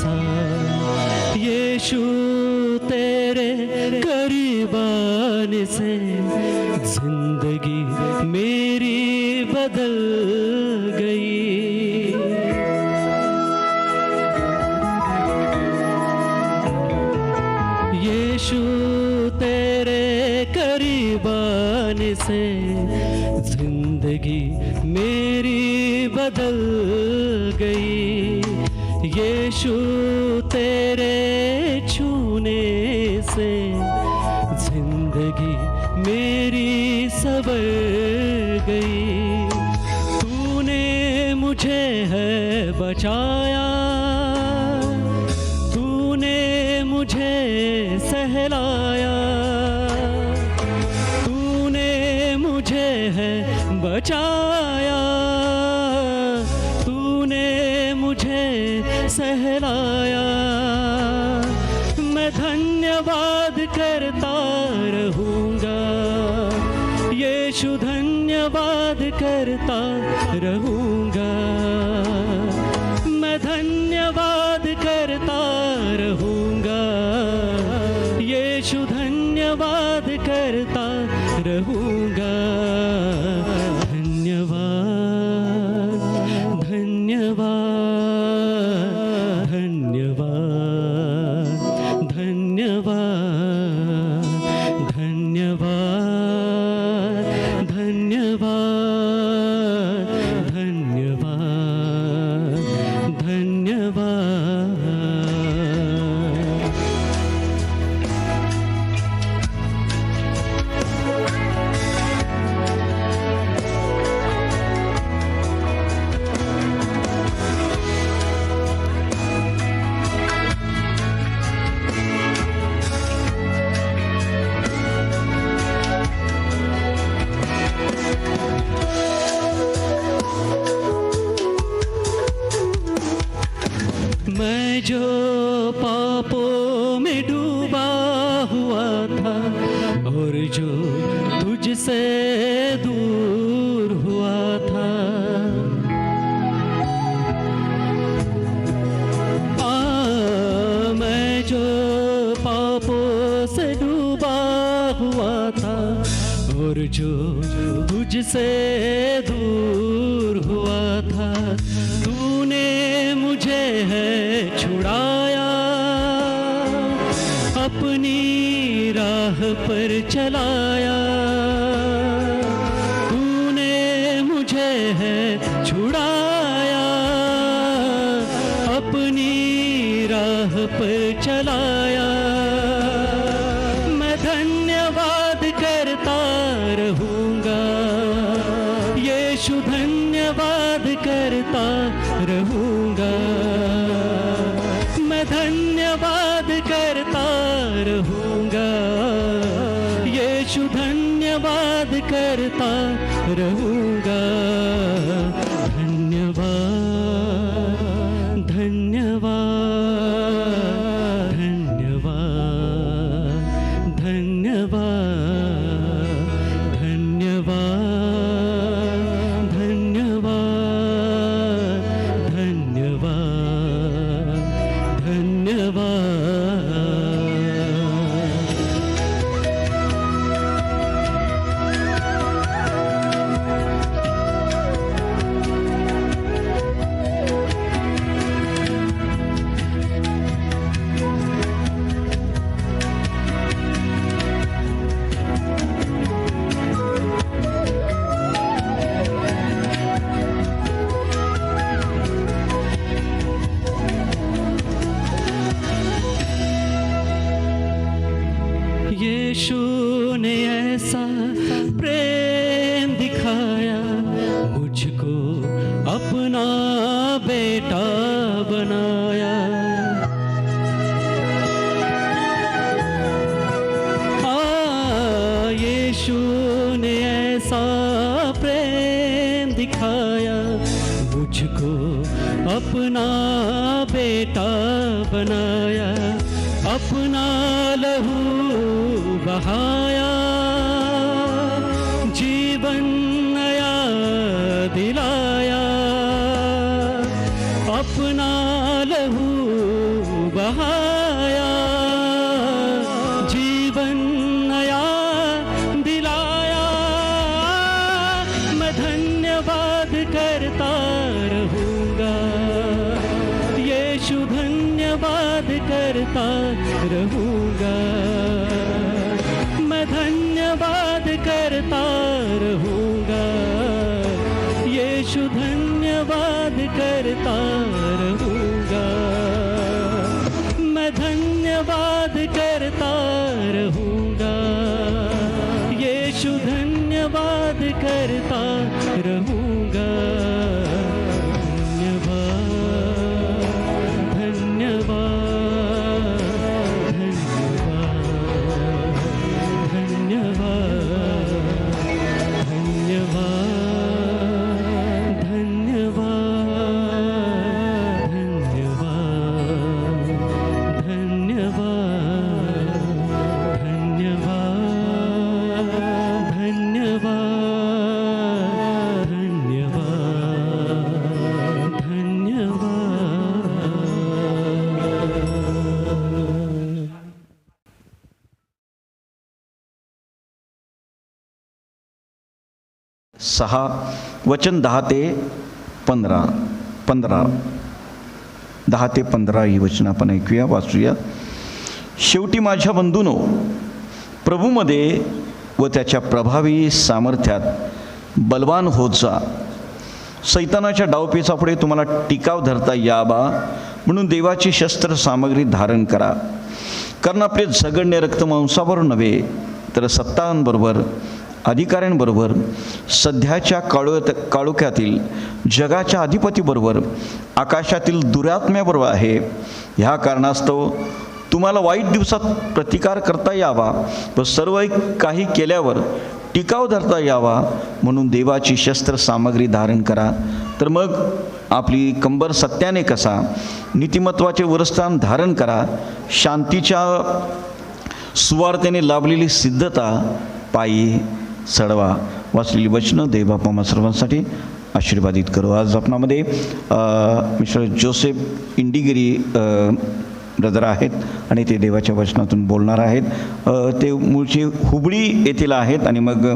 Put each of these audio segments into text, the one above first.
ऐसा यीशु तेरे करीब आने से जिंदगी मेरी बदल गई। यीशु तेरे करीब आने से जिंदगी मेरी बदल गई। यीशु तेरे छूने से जिंदगी मेरी संवर गई। तूने मुझे है बचाया, तूने मुझे सहलाया, तूने मुझे है बचाया, तूने मुझे सहलाया। मैं धन्यवाद करता रहूँगा, यीशु धन्यवाद करता रहूँगा। मैं धन्यवाद करता रहूँगा, यीशु धन्यवाद करता रहूँगा। धन्यवाद धन्यवाद धन्यवाद धन्यवाद धन्यवाद धन्यवाद धन्यवाद धन्यवाद। मैं जो पापों में डूबा हुआ था और जो तुझसे दूर हुआ था, मैं जो पापों से डूबा हुआ था और जो तुझसे दूर हुआ था, तूने मुझे है छुड़ाया, अपनी राह पर चलाया। तूने मुझे है छुड़ाया, अपनी राह पर चलाया। मैं धन्यवाद करता रहूँगा, यीशु धन्यवाद करता रहूँगा। मैं धन्यवाद करता रहूँगा, यीशु धन्यवाद करता रहूँगा। धन्यवाद धन्यवाद धन्यवाद धन्यवाद धन्यवाद धन्यवाद धन्यवाद धन्यवाद। यीशु ने ऐसा प्रेम दिखाया, मुझको अपना बेटा बनाया। यीशु ने ऐसा प्रेम दिखाया, मुझको अपना बेटा बनाया। अपना लहू बहाया, जीवन नया दिलाया। अपना लहू यीशु धन्यवाद करता रहूँगा, मैं धन्यवाद करता रहूँगा, यीशु धन्यवाद करता रहूँगा। सहा वचन 10 ते 15 10 ते 15 ही वचन आपण ऐकूया, वाचूया. शेवटी माझ्या बंधूंनो, प्रभूमध्ये व त्याच्या प्रभावी सामर्थ्यात बलवान होत जा. सैतानाच्या डावपेचापुढे तुम्हाला टिकाव धरता यावा म्हणून देवाची शस्त्र सामग्री धारण करा. कारण आपले झगडणे रक्तमांसावर नव्हे, तर सत्तांबरोबर, अधिकाऱ्यांबरोबर, सध्याच्या काळोख्यातील जगाच्या अधिपतीबरोबर, आकाशातील दुरात्म्याबरोबर आहे. ह्या कारणास्तव तुम्हाला वाईट दिवसात प्रतिकार करता यावा व सर्व काही केल्यावर टिकाव धरता यावा म्हणून देवाची शस्त्र सामग्री धारण करा. तर मग आपली कंबर सत्याने कसा, नीतिमत्वाचे वरस्थान धारण करा. शांतीच्या सुवार्तेने लाभलेली सिद्धता पायी चढवा. वाचलेली वचनं देव बापा सर्वांसाठी आशीर्वादित करू. आज आपणामध्ये मिस्टर जोसेफ इंडिगिरी ब्रदर आहेत आणि ते देवाच्या वचनातून बोलणार आहेत. ते मूळचे हुबळी येथील आहेत आणि मग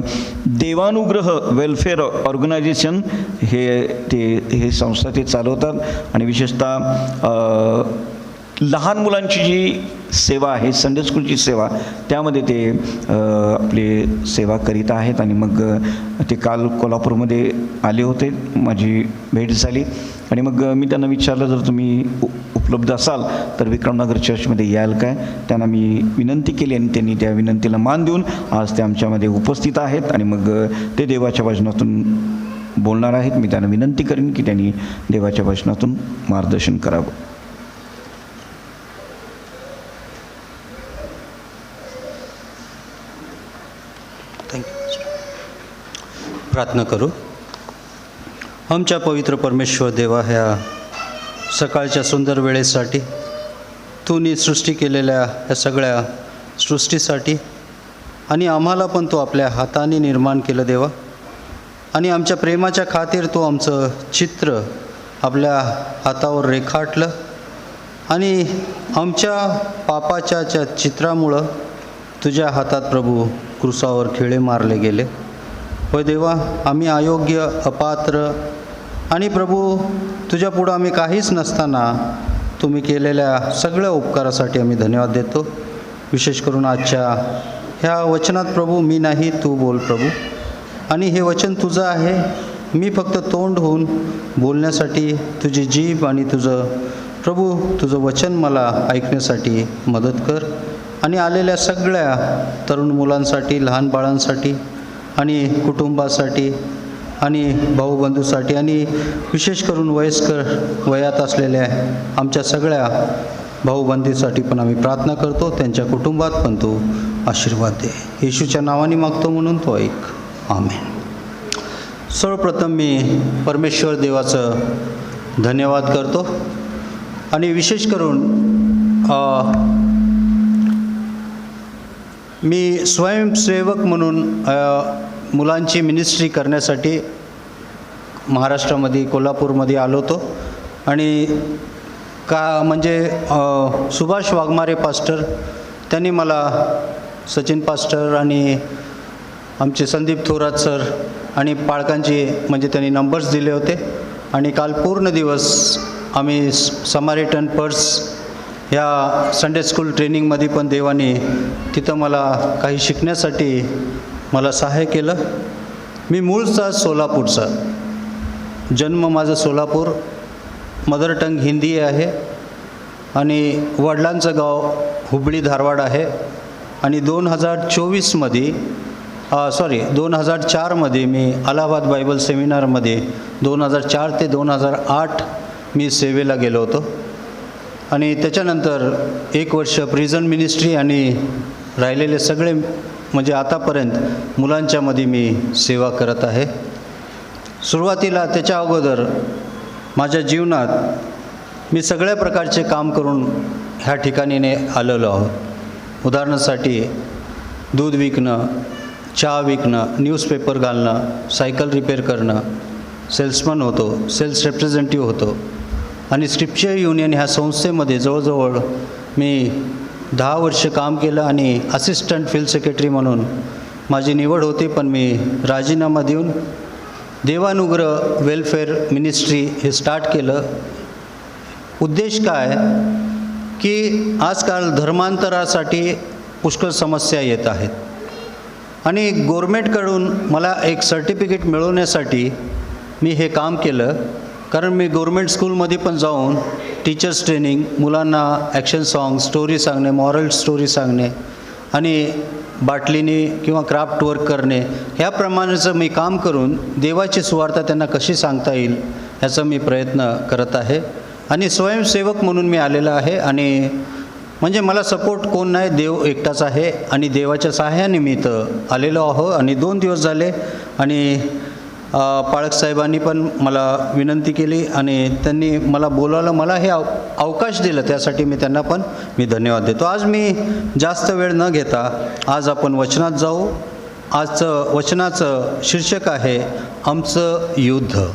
देवानुग्रह वेलफेअर ऑर्गनायझेशन हे संस्था ते चालवतात आणि विशेषतः लहान मुलांची जी सेवा आहे, संडे स्कूलची सेवा, त्यामध्ये ते आपले सेवा करीत आहेत. आणि मग ते काल कोल्हापूरमध्ये आले होते, माझी भेट झाली आणि मग मी त्यांना विचारलं, जर तुम्ही उपलब्ध असाल तर विक्रमनगर चर्चमध्ये याल काय. त्यांना मी विनंती केली आणि त्यांनी त्या विनंतीला मान देऊन आज ते आमच्यामध्ये उपस्थित आहेत आणि मग ते देवाच्या वचनातून बोलणार आहेत. मी त्यांना विनंती करेन की त्यांनी देवाच्या वचनातून मार्गदर्शन करावं. प्रार्थना करू. आमच्या पवित्र परमेश्वर देवा, ह्या सकाळच्या सुंदर वेळेसाठी, तूनी सृष्टी केलेल्या ह्या सगळ्या सृष्टीसाठी आणि आम्हाला पण तू आपल्या हाताने निर्माण केलं देवा. आणि आमच्या प्रेमाच्या खातीर तू आमचं चित्र आपल्या हातावर रेखाटलं आणि आमच्या पापाच्या चित्रामुळं तुझ्या हातात प्रभू क्रूसावर खिळे मारले गेले. होय देवा, आम्ही अयोग्य, अपात्र आणि प्रभू तुझ्या पुढं आम्ही काहीच नसताना तुम्ही केलेल्या सगळ्या उपकारासाठी आम्ही धन्यवाद देतो. विशेष करून आजच्या ह्या वचनात प्रभू मी नाही, तू बोल प्रभू. आणि हे वचन तुझं आहे, मी फक्त तोंड होऊन बोलण्यासाठी, तुझी जीभ आणि तुझं वचन मला ऐकण्यासाठी मदत कर. आणि आलेल्या सगळ्या तरुण मुलांसाठी, लहान बाळांसाठी आणि कुटुंबासाठी आणि भाऊबंधूसाठी आणि विशेष करून वयस्कर वयात असलेल्या आमच्या सगळ्या भाऊबंधीसाठी पण आम्ही प्रार्थना करतो. त्यांच्या कुटुंबात पण तू आशीर्वाद दे. येशूच्या नावाने मागतो म्हणून तो ऐक. आमेन. सर्वप्रथम मी परमेश्वर देवाचं धन्यवाद करतो आणि विशेष करून मी स्वयंसेवक म्हणून मुलांची मिनिस्ट्री करण्यासाठी महाराष्ट्रामध्ये कोल्हापूरमध्ये आलो होतो. आणि सुभाष वाघमारे पास्टर त्यांनी मला, सचिन पास्टर आणि आमचे संदीप थोरात सर आणि पालकांची त्यांनी नंबर्स दिले होते. आणि काल पूर्ण दिवस आम्ही समारिटन पर्स ह्या संडे स्कूल ट्रेनिंगमध्ये पण देवाने तिथं मला काही शिकण्यासाठी मला सहाय्य केलं. मी मूळचा सोलापूरचा जन्म माझं सोलापूर, मदर टंग हिंदी आहे आणि वडिलांचं गाव हुबळी धारवाड आहे. आणि 2004मध्ये मी अलाहाबाद बायबल सेमिनारमध्ये 2004 ते 2008 मी सेवेला गेलो होतो. आणि त्याच्यानंतर 1 वर्ष प्रिझन मिनिस्ट्री आणि राहिलेले सगळे म्हणजे आतापर्यंत मुलांच्यामध्ये मी सेवा करत आहे. सुरुवातीला त्याच्या अगोदर माझ्या जीवनात मी सगळ्या प्रकारचे काम करून ह्या ठिकाणीने आलेलो आहोत. उदाहरणासाठी दूध विकणं, चहा विकणं, न्यूजपेपर घालणं, सायकल रिपेअर करणं, सेल्समन होतो, सेल्स रिप्रेझेंटेटिव्ह होतो. आणि स्क्रिप्चर युनियन ह्या संस्थेमध्ये जवळजवळ मी 10 वर्ष काम केलं आणि असिस्टंट फील्ड सेक्रेटरी म्हणून माझी निवड होती. पण मी राजीनामा देऊन देवानुग्रह वेलफेअर मिनिस्ट्री हे स्टार्ट केलं. उद्देश काय की आजकाल धर्मांतरासाठी पुष्कळ समस्या येत आहेत आणि गव्हर्मेंटकडून मला एक सर्टिफिकेट मिळवण्यासाठी मी हे काम केलं. कारण मी गव्हर्मेंट स्कूलमध्ये पण जाऊन टीचर्स ट्रेनिंग, मुलांना ॲक्शन सॉन्ग, स्टोरी सांगणे, मॉरल स्टोरी सांगणे आणि बाटलीने किंवा क्राफ्ट वर्क करणे ह्याप्रमाणेचं मी काम करून देवाची सुवार्ता त्यांना कशी सांगता येईल ह्याचा मी प्रयत्न करत आहे. आणि स्वयंसेवक म्हणून मी आलेला आहे. आणि म्हणजे मला सपोर्ट कोण नाही, देव एकटाच आहे. आणि देवाच्या सहाय्याने मी इथं आलेलो आहो. आणि 2 दिवस झाले आणि पाळक साहेबांनी पण मला विनंती केली आणि त्यांनी मला बोलावलं, मला हे अवकाश दिलं, त्यासाठी मी त्यांना पण धन्यवाद देतो. आज मी जास्त वेळ न घेता आज आपण वचनात जाऊ. आजचं वचनाचं शीर्षक आहे आमचं युद्ध.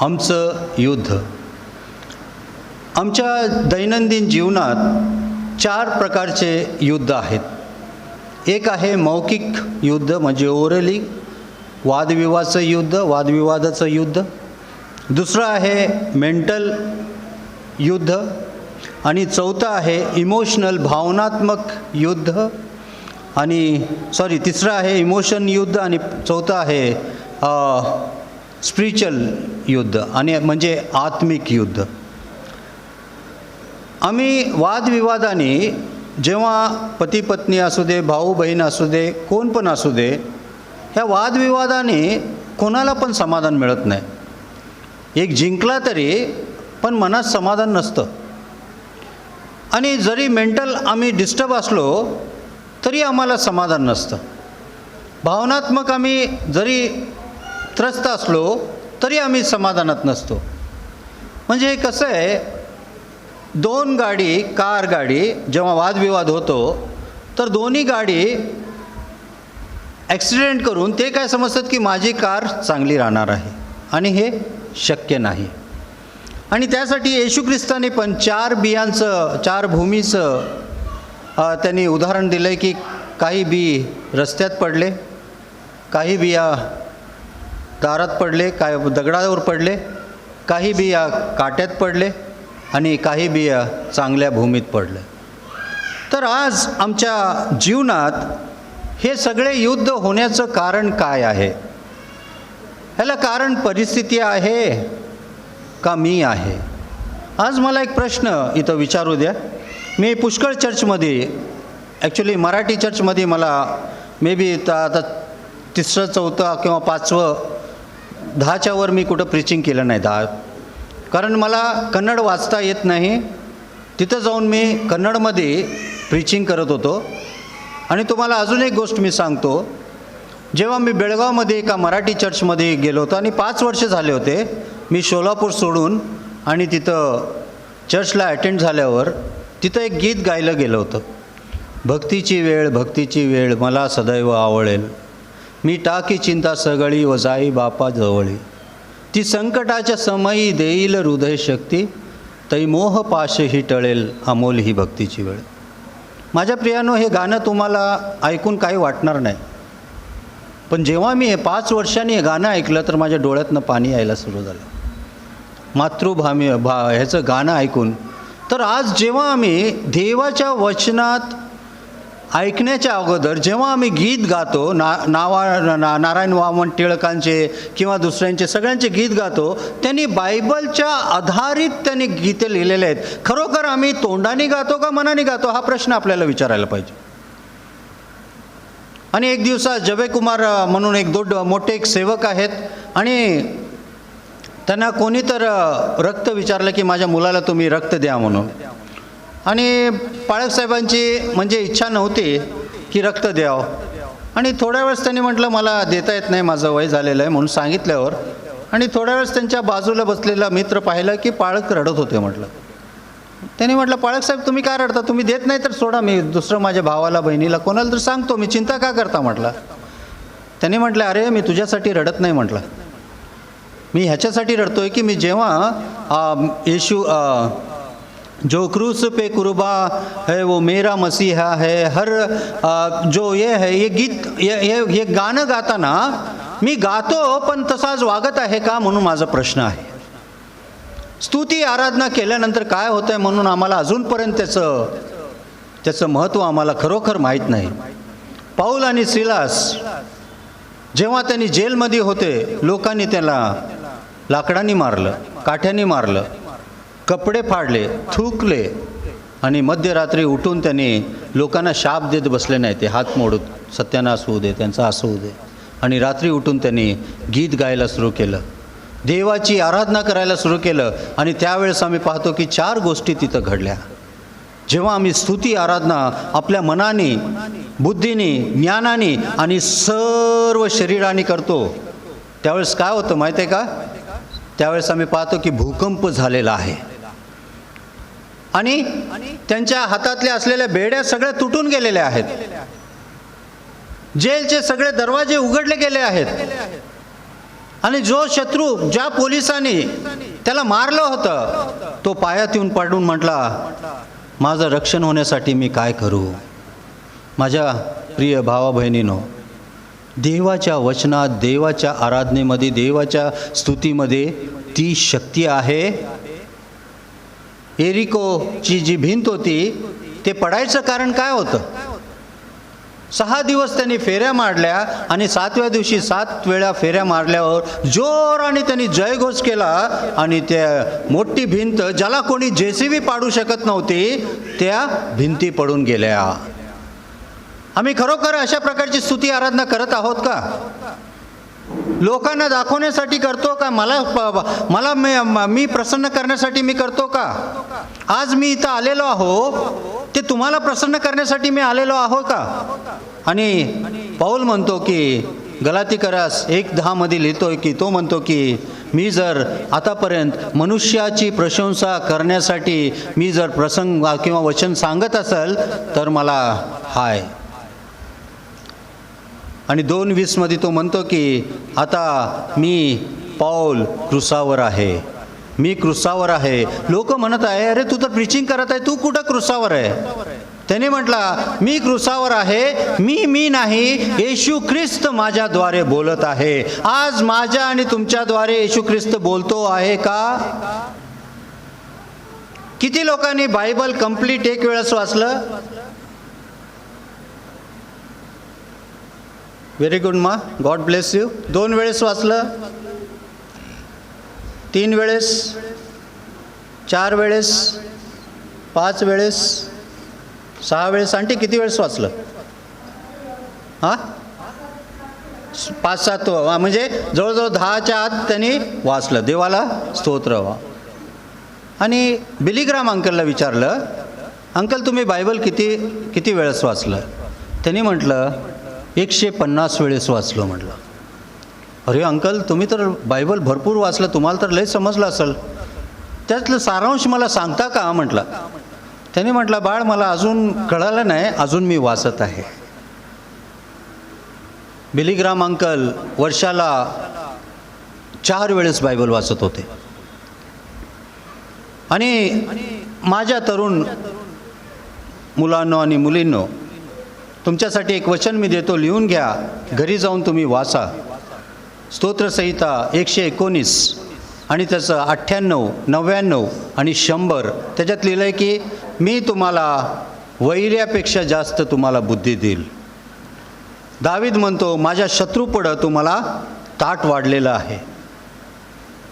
आमचं युद्ध. आमच्या दैनंदिन जीवनात 4 प्रकारचे युद्ध आहेत. एक आहे मौखिक युद्ध म्हणजे ओरली, वादविवादाचं युद्ध. दुसरं आहे मेंटल युद्ध. आणि चौथं आहे इमोशनल भावनात्मक युद्ध. तिसरं आहे इमोशन युद्ध आणि चौथं आहे स्पिरिच्युअल युद्ध आणि म्हणजे आत्मिक युद्ध. आम्ही वादविवादाने जेव्हा पती पत्नी असू दे, भाऊ बहीण असू दे, कोण पण असू दे, ह्या वादविवादाने कोणाला पण समाधान मिळत नाही. एक जिंकला तरी पण मनात समाधान नसतं. आणि जरी मेंटल आम्ही डिस्टर्ब असलो तरी आम्हाला समाधान नसतं. भावनात्मक आम्ही जरी त्रस्त असलो तरी आम्ही समाधानात नसतो. म्हणजे हे कसं आहे, 2 गाडी, कार गाडी जेव्हा वादविवाद होतो तर दोन्ही गाडी ॲक्सिडेंट करून ते काय समजतात की माझी कार चांगली राहणार आहे आणि हे शक्य नाही. आणि त्यासाठी येशू ख्रिस्ताने पण 4 भूमीचं त्यांनी उदाहरण दिलं आहे की काही बी रस्त्यात पडले, काही बिया दारात पडले, काय दगडावर पडले, काही बिया काट्यात पडले आणि काही बिया चांगल्या भूमीत पडले. तर आज आमच्या जीवनात हे सगळे युद्ध होण्याचं कारण काय आहे? ह्याला कारण परिस्थिती आहे का मी आहे? आज मला एक प्रश्न इथं विचारू द्या. मी पुष्कळ चर्चमध्ये, ॲक्च्युली मराठी चर्चमध्ये मला मे बी आता 3रं 4थं किंवा 5वं 10च्या वर मी कुठं प्रीचिंग केलं नाही. 10 कारण मला कन्नड वाचता येत नाही. तिथं जाऊन मी कन्नडमध्ये प्रीचिंग करत होतो. आणि तुम्हाला अजून एक गोष्ट मी सांगतो, जेव्हा मी बेळगावमध्ये एका मराठी चर्चमध्ये गेलो होतो आणि 5 वर्ष झाले होते मी सोलापूर सोडून, आणि तिथं चर्चला अटेंड झाल्यावर तिथं एक गीत गायलं गेलं होतं, भक्तीची वेळ मला सदैव आवळेल, मी टाकी चिंता सगळी व जाई बापा जवळी, ती संकटाच्या समयी देईल हृदय शक्ती, तै मोह पाशही टळेल अमोल ही भक्तीची वेळ. माझ्या प्रियानो, हे गाणं तुम्हाला ऐकून काही वाटणार नाही, पण जेव्हा मी हे 5 वर्षांनी हे गाणं ऐकलं तर माझ्या डोळ्यातनं पाणी यायला सुरू झालं ह्याचं गाणं ऐकून. तर आज जेव्हा आम्ही देवाच्या वचनात ऐकण्याच्या अगोदर जेव्हा आम्ही गीत गातो नारायण वामन टिळकांचे किंवा दुसऱ्यांचे सगळ्यांचे गीत गातो, त्यांनी बायबलच्या आधारित त्यांनी गीते लिहिलेले आहेत. खरोखर आम्ही तोंडाने गातो का मनाने गातो हा प्रश्न आपल्याला विचारायला पाहिजे. आणि एक दिवसा जबेकुमार म्हणून एक मोठे एक सेवक आहेत आणि त्यांना कोणी तर रक्त विचारलं की माझ्या मुलाला तुम्ही रक्त द्या म्हणून. आणि पाळकसाहेबांची म्हणजे इच्छा नव्हती की रक्त द्यावं. आणि थोड्या वेळेस त्यांनी म्हटलं मला देता येत नाही, माझं वय झालेलं आहे म्हणून सांगितल्यावर. आणि थोड्या वेळेस त्यांच्या बाजूला बसलेला मित्र पाहिलं की पाळक रडत होते. म्हटलं त्यांनी म्हटलं पाळकसाहेब तुम्ही काय रडता, तुम्ही देत नाही तर सोडा, मी दुसरं माझ्या भावाला बहिणीला कोणाला तर सांगतो, मी चिंता का करता म्हटलं. त्यांनी म्हटलं अरे मी तुझ्यासाठी रडत नाही म्हटलं, मी ह्याच्यासाठी रडतोय की मी जेव्हा येशू जो क्रूस पे कुर्बा है वो मेरा मसीहा है, हर जो ये है ये गीत ये गाणं गाताना मी गातो पण तसाच वागत आहे का म्हणून माझा प्रश्न आहे. स्तुती आराधना केल्यानंतर काय होतं आहे म्हणून आम्हाला अजूनपर्यंत त्याचं महत्त्व आम्हाला खरोखर माहीत नाही. पाऊल आणि सिलास जेव्हा त्यांनी जेलमध्ये होते, लोकांनी त्याला लाकडांनी मारलं, काठ्यांनी मारलं, कपडे फाडले, थुकले आणि मध्यरात्री उठून त्यांनी लोकांना शाप देत बसले नाही. ते हात मोडून सत्यानाश होऊ दे, त्यांचा असं होऊ दे. आणि रात्री उठून त्यांनी गीत गायला सुरू केलं, देवाची आराधना करायला सुरू केलं. आणि त्यावेळेस आम्ही पाहतो की 4 गोष्टी तिथं घडल्या. जेव्हा आम्ही स्तुती आराधना आपल्या मनाने, बुद्धीने, ज्ञानाने आणि सर्व शरीराने करतो, त्यावेळेस काय होतं माहीत आहे का? त्यावेळेस आम्ही पाहतो की भूकंप झालेला आहे आणि त्यांच्या हातातल्या असलेल्या बेड्या सगळ्या तुटून गेलेल्या आहेत. जेलचे सगळे दरवाजे उघडले गेले आहेत. आणि जो शत्रू, ज्या पोलिसांनी त्याला मारलं होतं, तो पायात येऊन पडून म्हटला माझं रक्षण होण्यासाठी मी काय करू. माझ्या प्रिय भावा बहिणींनो, देवाच्या वचनात, देवाच्या आराधनेमध्ये, देवाच्या स्तुतीमध्ये ती शक्ती आहे. एरिकोची जी भिंत होती ते पडायचं कारण काय होतं? 6 दिवस त्यांनी फेऱ्या मारल्या आणि 7व्या दिवशी 7 वेळा फेऱ्या मारल्यावर जोराने त्यांनी जयघोष केला आणि त्या मोठी भिंत ज्याला कोणी JCB पाडू शकत नव्हती, त्या भिंती पडून गेल्या. आम्ही खरोखर अशा प्रकारची स्तुती आराधना करत आहोत का? लोकांना दाखवण्यासाठी करतो का? मला मी प्रसन्न करण्यासाठी मी करतो का? आज मी इथं आलेलो आहो ते तुम्हाला प्रसन्न करण्यासाठी मी आलेलो आहो का? आणि पाऊल म्हणतो की गलातीकरास 1:10 मध्ये लिहितोय की तो म्हणतो की मी जर आतापर्यंत मनुष्याची प्रशंसा करण्यासाठी मी जर प्रसंग किंवा वचन सांगत असेल तर मला हाय. आणि 2:20 मध्ये तो म्हणतो की आता मी पाऊल क्रूसावर आहे, मी क्रूसावर आहे. लोक म्हणत आहे अरे तू तर प्रीचिंग करत आहे, तू कुठं क्रूसावर आहे? त्याने म्हटला मी क्रूसावर आहे, मी नाही, येशू ख्रिस्त माझ्याद्वारे बोलत आहे. आज माझ्या आणि तुमच्याद्वारे येशू ख्रिस्त बोलतो आहे का? किती लोकांनी बायबल कंप्लीट एक वेळेस वाचलं? व्हेरी गुड मा, गॉड ब्लेस यू. 2 वेळेस वाचलं, 3 वेळेस, 4 वेळेस, 5 वेळेस, 6 वेळेस. आणखी किती वेळेस वाचलं? 5-7 म्हणजे जवळजवळ 10च्या आत त्यांनी वाचलं. देवाला स्तोत्र व्हा. आणि बिलीग्राम अंकलला विचारलं, अंकल तुम्ही बायबल किती वेळेस वाचलं? त्यांनी म्हटलं 150 वेळेस वाचलो. म्हटलं अरे अंकल तुम्ही तर बायबल भरपूर वाचलं, तुम्हाला तर लय समजलं असेल, त्यातलं सारांश मला सांगता का म्हटलं. त्याने म्हटलं बाळ मला अजून कळालं नाही, अजून मी वाचत आहे. बिलीग्राम अंकल वर्षाला 4 वेळेस बायबल वाचत होते. आणि माझ्या तरुण मुलांनो आणि मुलींनो, तुमच्यासाठी एक वचन मी देतो, लिहून घ्या, घरी जाऊन तुम्ही वाचा. स्तोत्रसंहिता 119 आणि त्याचं 98, 99 आणि 100 त्याच्यात लिहिलं आहे की मी तुम्हाला वैऱ्यापेक्षा जास्त तुम्हाला बुद्धी देईल. दावीद म्हणतो, माझ्या शत्रूपुढं तुम्हाला ताट वाढलेलं आहे.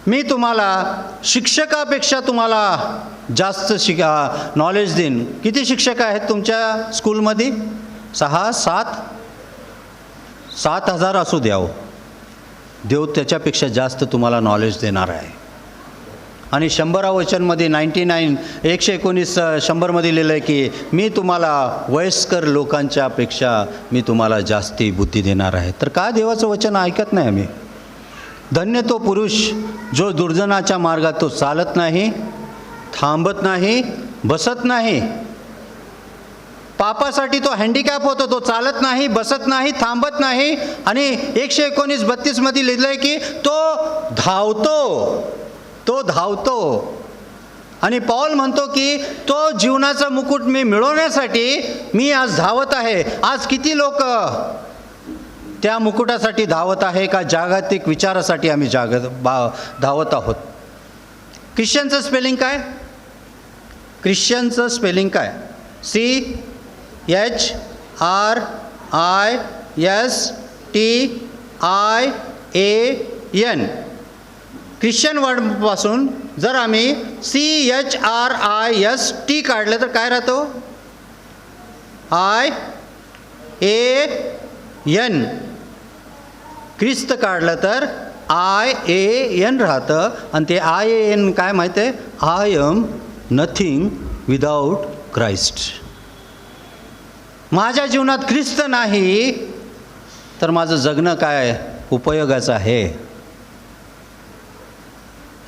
मी तुम्हाला शिक्षकापेक्षा तुम्हाला जास्त नॉलेज देईन. किती शिक्षक आहेत तुमच्या स्कूलमध्ये? 7,000 असू द्यावं, देव त्याच्यापेक्षा जास्त तुम्हाला नॉलेज देणार आहे. आणि 100 वचनमध्ये 119 100मध्ये लिहिलं आहे की मी तुम्हाला वयस्कर लोकांच्या पेक्षा मी तुम्हाला जास्ती बुद्धी देणार आहे. तर का देवाचं वचन ऐकत नाही आम्ही? धन्य तो पुरुष जो दुर्जनाच्या मार्गात तो चालत नाही, थांबत नाही, बसत नाही. पापासाठी तो हँडिकॅप होतो, तो चालत नाही, बसत नाही, थांबत नाही. आणि 119:32मध्ये लिहिलं आहे की तो धावतो. आणि पौल म्हणतो की तो जीवनाचा मुकुट मी मिळवण्यासाठी मी आज धावत आहे. आज किती लोक त्या मुकुटासाठी धावत आहे का जागतिक विचारासाठी आम्ही धावत आहोत? ख्रिश्चनचं स्पेलिंग काय? ख्रिश्चनचं स्पेलिंग काय? CHRISTIAN. ख्रिश्चन वर्डपासून जर आम्ही CHRIST काढलं तर काय राहतो? IAN. ख्रिस्त काढलं तर IAN राहतं. आणि ते IAN काय माहिती आहे? I am nothing without Christ. माझ्या जीवनात ख्रिस्त नाही तर माझं जगणं काय उपयोगाचं आहे?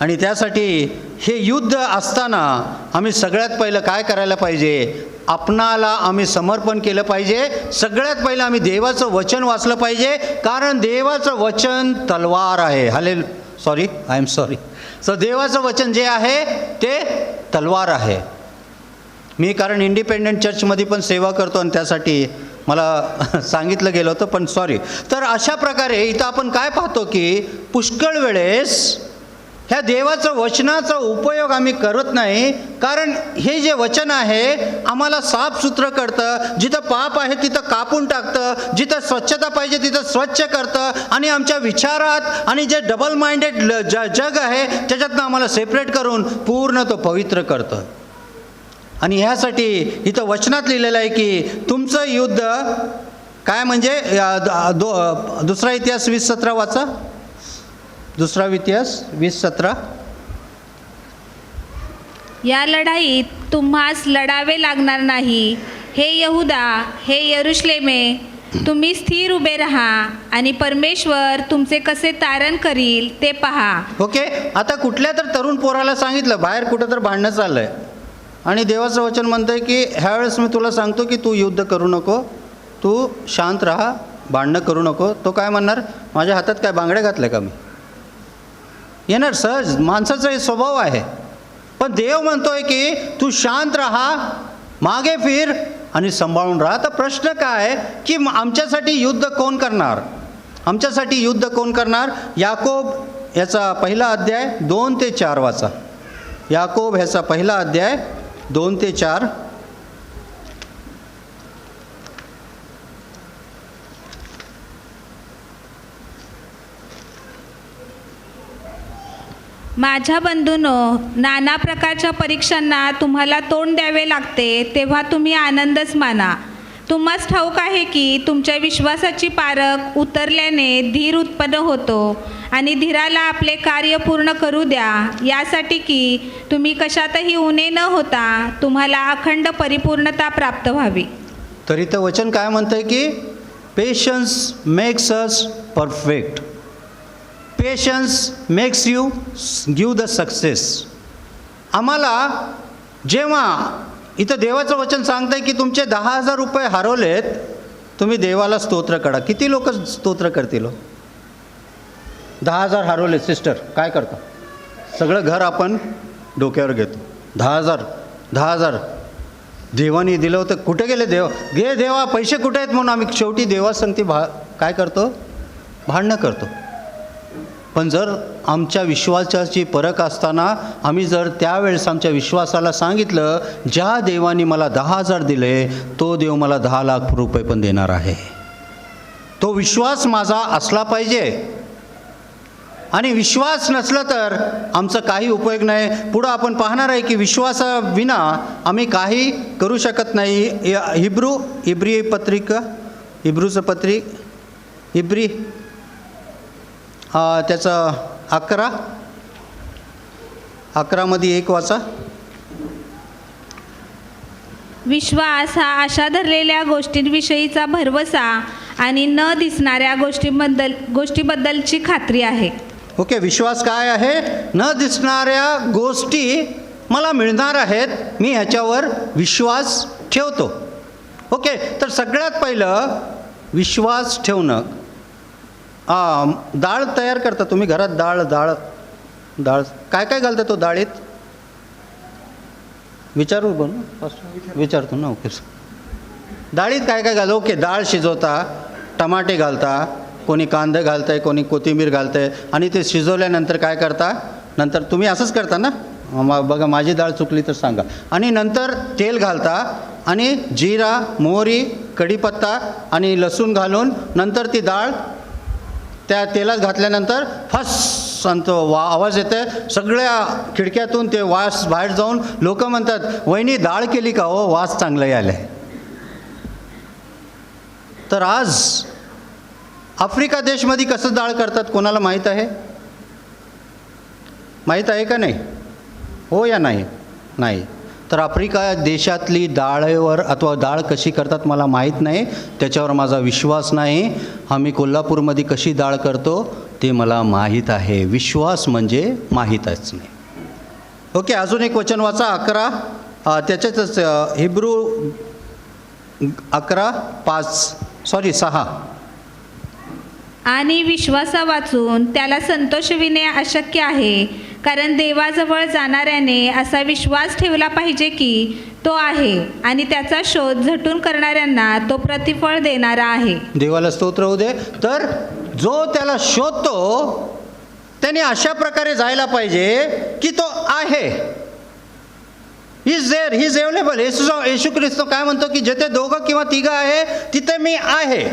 आणि त्यासाठी हे युद्ध असताना आम्ही सगळ्यात पहिलं काय करायला पाहिजे? आपणाला आम्ही समर्पण केलं पाहिजे. सगळ्यात पहिलं आम्ही देवाचं वचन वाचलं पाहिजे, कारण देवाचं वचन तलवार आहे. सो देवाचं वचन जे आहे ते तलवार आहे. मी कारण इंडिपेंडंट चर्चमध्ये पण सेवा करतो आणि त्यासाठी मला सांगितलं गेलं होतं, पण तर अशा प्रकारे इथं आपण काय पाहतो की पुष्कळ वेळेस ह्या देवाचं वचनाचा उपयोग आम्ही करत नाही. कारण हे जे वचन आहे आम्हाला साफसूत्र करतं. जिथं पाप आहे तिथं कापून टाकतं, जिथं स्वच्छता पाहिजे तिथं स्वच्छ करतं. आणि आमच्या विचारात आणि जे डबल माइंडेड जग आहे त्याच्यातनं आम्हाला सेपरेट करून पूर्ण तो पवित्र करतं. आणि ह्यासाठी इथं वचनात लिहिलेलं आहे की तुमचं युद्ध काय म्हणजे दुसरा इतिहास 20:17 वाचा. दुसरा इतिहास 20:17. या लढाईत तुम्हास लढावे लागणार नाही. हे यहुदा, हे यरुशलेमे, तुम्ही स्थिर उभे राहा आणि परमेश्वर तुमचे कसे तारण करील ते पहा. ओके. आता कुठल्या तर तरुण पोराला सांगितलं बाहेर कुठं तर भांडणं चाललंय आणि देवाचं वचन म्हणतंय की ह्यावेळेस मी तुला सांगतो की तू युद्ध करू नको, तू शांत राहा, भांडणं करू नको. तो काय म्हणणार? माझ्या हातात काय बांगड्या घातल्या का मी? येणार सहज, माणसाचा हे स्वभाव आहे. पण देव म्हणतोय की तू शांत राहा, मागे फिर आणि सांभाळून राहा. तर प्रश्न काय की आमच्यासाठी युद्ध कोण करणार? आमच्यासाठी युद्ध कोण करणार? याकोब याचा पहिला अध्याय 2 ते 4 वाचा. याकोब ह्याचा पहिला अध्याय 2 ते 4. माझ्या बंधूंनो, नाना प्रकारच्या परीक्षांना तुम्हाला तोंड द्यावे लागते, तेव्हा तुम्ही आनंदच माना. तुम्हास ठाऊक आहे की तुमच्या विश्वासाची पारख उतरल्याने धीर उत्पन्न होतो. आणि धीराला आपले कार्य पूर्ण करू द्या, यासाठी की तुम्ही कशातही उणे न होता तुम्हाला अखंड परिपूर्णता प्राप्त व्हावी. तरी तर वचन काय म्हणतंय की patience makes us perfect. Patience makes you give the success. आम्हाला जेव्हा इथं देवाचं वचन सांगतंय की तुमचे 10,000 रुपये हरवलेत, तुम्ही देवाला स्तोत्र करा. किती लोक स्तोत्र करतील? 10,000 हरवले सिस्टर, काय करता? सगळं घर आपण डोक्यावर घेतो. 10,000 देवाने दिलं होतं, कुठे गेले देव? घे देवा, पैसे कुठे आहेत म्हणून आम्ही शेवटी देवासंगती काय करतो? भांडणं करतो. पण जर आमच्या विश्वासाची परख असताना आम्ही जर त्यावेळेस आमच्या विश्वासाला सांगितलं, ज्या देवाने मला 10,000 दिले तो देव मला 10,00,000 रुपये पण देणार आहे, तो विश्वास माझा असला पाहिजे. आणि विश्वास नसला तर आमचा काही उपयोग नाही. पुढं आपण पाहणार आहे की विश्वासाविना आम्ही काही करू शकत नाही. इब्री पत्रिका, इब्रूचं पत्रिक, इब्री त्याचं 11मध्ये 1 वाचा. विश्वास हा आशा धरलेल्या गोष्टींविषयीचा भरवसा आणि न दिसणाऱ्या गोष्टीबद्दलची खात्री आहे. ओके, विश्वास काय आहे? न दिसणाऱ्या गोष्टी मला मिळणार आहेत, मी ह्याच्यावर विश्वास ठेवतो. ओके, तर सगळ्यात पहिलं विश्वास ठेवणं. डाळ तयार करता तुम्ही घरात? डाळ काय काय घालता तो डाळीत? विचारू बोल विचारतो ना. ओके, डाळीत काय काय घालतो? ओके, डाळ शिजवता, टमाटे घालता, कोणी कांदा घालतं आहे, कोणी कोथिंबीर घालतं आहे, आणि ते शिजवल्यानंतर काय करता? नंतर तुम्ही असंच करता ना? बघा, माझी डाळ चुकली तर सांगा. आणि नंतर तेल घालता आणि जिरा, मोहरी, कढीपत्ता आणि लसूण घालून नंतर ती डाळ त्या तेलात घातल्यानंतर फस आवाज येते सगळ्या खिडक्यातून, ते वास बाहेर जाऊन लोक म्हणतात, वहिनी डाळ केली का हो, वास चांगला आला आहे. तर आज आफ्रिका देशमध्ये कसं डाळ करतात कोणाला माहीत आहे? माहीत आहे का नाही? हो या नाही? नाही. तर आफ्रिका देशातली डाळेवर अथवा डाळ कशी करतात मला माहीत नाही, त्याच्यावर माझा विश्वास नाही. आम्ही कोल्हापूरमध्ये कशी डाळ करतो ते मला माहीत आहे. विश्वास म्हणजे माहीतच नाही. ओके, अजून एक वचन वाचा. 11 त्याच्यातच हिब्रू 11:6. आणि विश्वासा वाचून त्याला संतोषविणे अशक्य आहे, कारण देवाजवळ जाणाऱ्याने असा विश्वास ठेवला पाहिजे की तो आहे आणि त्याचा शोध झटून करणाऱ्यांना तो प्रतिफळ देणारा आहे. देवाला स्तोत्र होऊ दे. तर जो त्याला शोधतो त्याने अशा प्रकारे जायला पाहिजे की तो आहे. He is there, he is available. Yeshu Khrist काय म्हणतो की जिथे 2 किंवा 3 आहे तिथे मी आहे.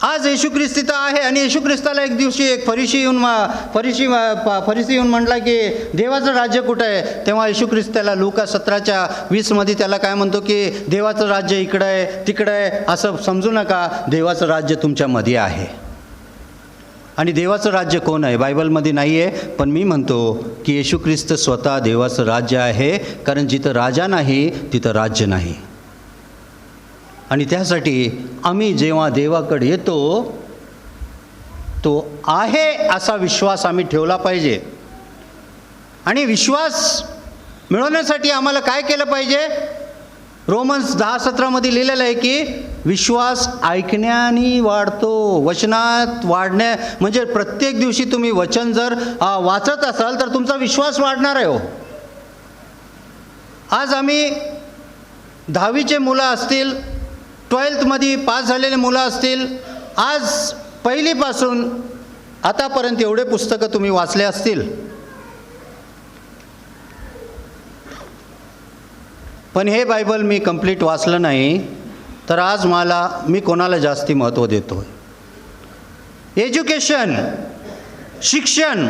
आज येशू ख्रिस्त तिथं आहे. आणि येशू ख्रिस्ताला एक दिवशी एक फरीसी येऊन म्हटला की देवाचं राज्य कुठं आहे? तेव्हा येशू ख्रिस्त त्याला लूका 17:20 त्याला काय म्हणतो की देवाचं राज्य इकडं आहे तिकडं आहे, असं समजू नका, देवाचं राज्य तुमच्यामध्ये आहे. आणि देवाचं राज्य कोण आहे? बायबलमध्ये नाही आहे, पण मी म्हणतो की येशू ख्रिस्त स्वतः देवाचं राज्य आहे. कारण जिथं राजा नाही तिथं राज्य नाही. आणि त्यासाठी आम्ही जेव्हा देवाकडे येतो तो आहे असा विश्वास आम्ही ठेवला पाहिजे. आणि विश्वास मिळवण्यासाठी आम्हाला काय केलं पाहिजे? रोमन्स 10:17 लिहिलेलं आहे की विश्वास ऐकण्याने वाढतो. वचनात वाढण्या म्हणजे प्रत्येक दिवशी तुम्ही वचन जर वाचत असाल तर तुमचा विश्वास वाढणार आहे. हो, आज आम्ही 10वीचे मुलं असतील, 12thमध्ये पास झालेले मुलं असतील, आज पहिलीपासून आतापर्यंत एवढे पुस्तकं तुम्ही वाचले असतील. पण हे बायबल मी कंप्लीट वाचलं नाही, तर आज मी कोणाला जास्ती महत्त्व देतो? एज्युकेशन, शिक्षण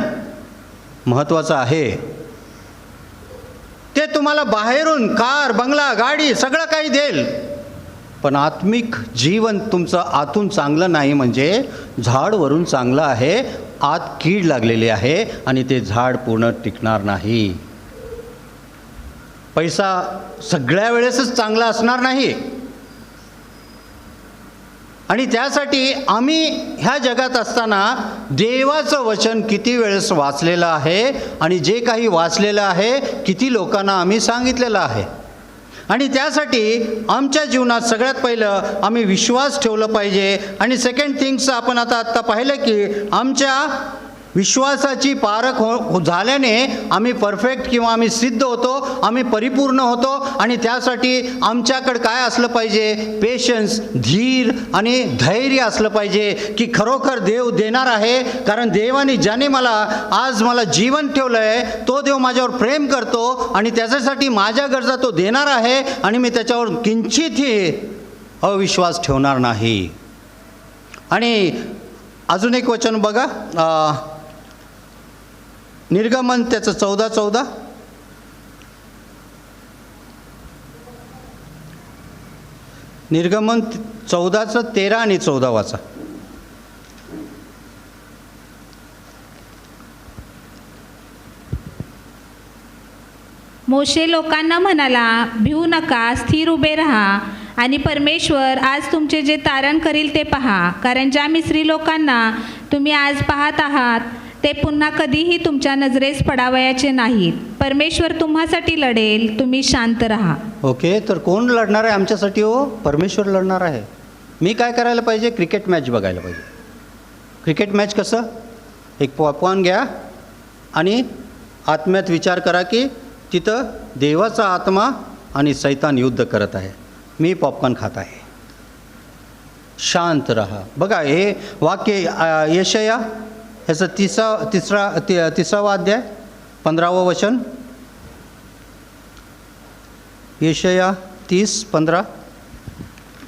महत्त्वाचं आहे. ते तुम्हाला बाहेरून कार, बंगला, गाडी सगळं काही देईल, पण आत्मिक जीवन तुमचं आतून चांगलं नाही. म्हणजे झाड वरून चांगलं आहे, आत कीड लागलेली आहे आणि ते झाड पूर्ण टिकणार नाही. पैसा सगळ्या वेळेसच चांगला असणार नाही. आणि त्यासाठी आम्ही ह्या जगात असताना देवाचं वचन किती वेळेस वाचलेलं आहे आणि जे काही वाचलेलं आहे किती लोकांना आम्ही सांगितलेलं आहे. आणि त्यासाठी आमच्या जीवनात सगळ्यात पहिलं आम्ही विश्वास ठेवलं पाहिजे. आणि सेकंड थिंग्स आपण आत्ता पाहिलं की आमच्या विश्वासाची पारख झाल्याने आम्ही परफेक्ट किंवा आम्ही सिद्ध होतो, आम्ही परिपूर्ण होतो. आणि त्यासाठी आमच्याकडे काय असलं पाहिजे? पेशन्स, धीर आणि धैर्य असलं पाहिजे की खरोखर देव देणार आहे. कारण देवाने ज्याने आज मला जीवन ठेवलं आहे तो देव माझ्यावर प्रेम करतो आणि त्याच्यासाठी माझ्या गरजा तो देणार आहे आणि मी त्याच्यावर किंचितही अविश्वास ठेवणार नाही. आणि अजून एक वचन बघा, निर्गमन त्याचं 14:14. निर्गमन 14चं 13 आणि 14 वाचा. मोशे लोकांना म्हणाला, भिवू नका, स्थिर उभे राहा आणि परमेश्वर आज तुमचे जे तारण करील ते पहा. कारण ज्या मिस्री लोकांना तुम्ही आज पाहत आहात ते पुन्हा कधीही तुमच्या नजरेस पडावयाचे नाहीत. परमेश्वर तुम्हासाठी लढेल, तुम्ही शांत राहा. ओके, तर कोण लढणार आहे आमच्यासाठी? हो, परमेश्वर लढणार आहे. मी काय करायला पाहिजे? क्रिकेट मॅच बघायला पाहिजे. क्रिकेट मॅच कसं? एक पॉपकॉर्न घ्या आणि आत्म्यात विचार करा की तिथं देवाचा आत्मा आणि सैतान युद्ध करत आहे. मी पॉपकॉर्न खात आहे. शांत रहा. बघा हे वाक्य यशाया ह्याचं 30वा अध्याय 15वं वचन. यशाया 30:15.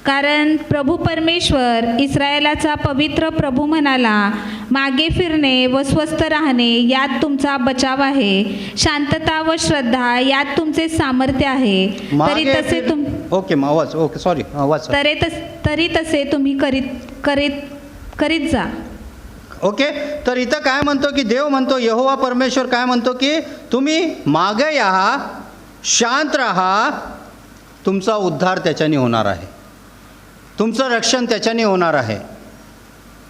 कारण प्रभू परमेश्वर इस्रायलाचा पवित्र प्रभू म्हणाला, मागे फिरणे व स्वस्थ राहणे यात तुमचा बचाव आहे. शांतता व श्रद्धा यात तुमचे सामर्थ्य आहे. तरी तसे तुम्ही करीत जा. ओके, तर इथं काय म्हणतो की देव म्हणतो, यहोवा परमेश्वर काय म्हणतो की तुम्ही मागे या, शांत राहा, तुमचा उद्धार त्याच्याने होणार आहे, तुमचं रक्षण त्याच्याने होणार आहे.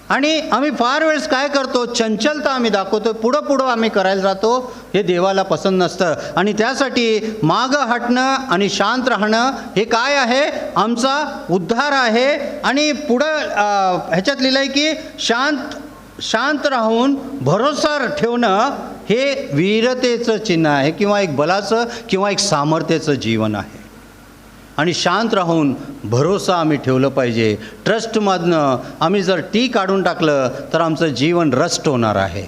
आणि आम्ही फार वेळेस काय करतो? चंचलता आम्ही दाखवतो, पुढं आम्ही करायला जातो. हे देवाला पसंत नसतं. आणि त्यासाठी मागं हटणं आणि शांत राहणं हे काय आहे? आमचा उद्धार आहे. आणि पुढं ह्याच्यात लिहिलं आहे की शांत राहून भरोसा ठेवणं हे वीरतेचं चिन्ह आहे किंवा एक बलाचं किंवा एक सामर्थ्याचं जीवन आहे. आणि शांत राहून भरोसा आम्ही ठेवलं पाहिजे. ट्रस्टमधनं आम्ही जर टी काढून टाकलं तर आमचं जीवन रस्ट होणार आहे.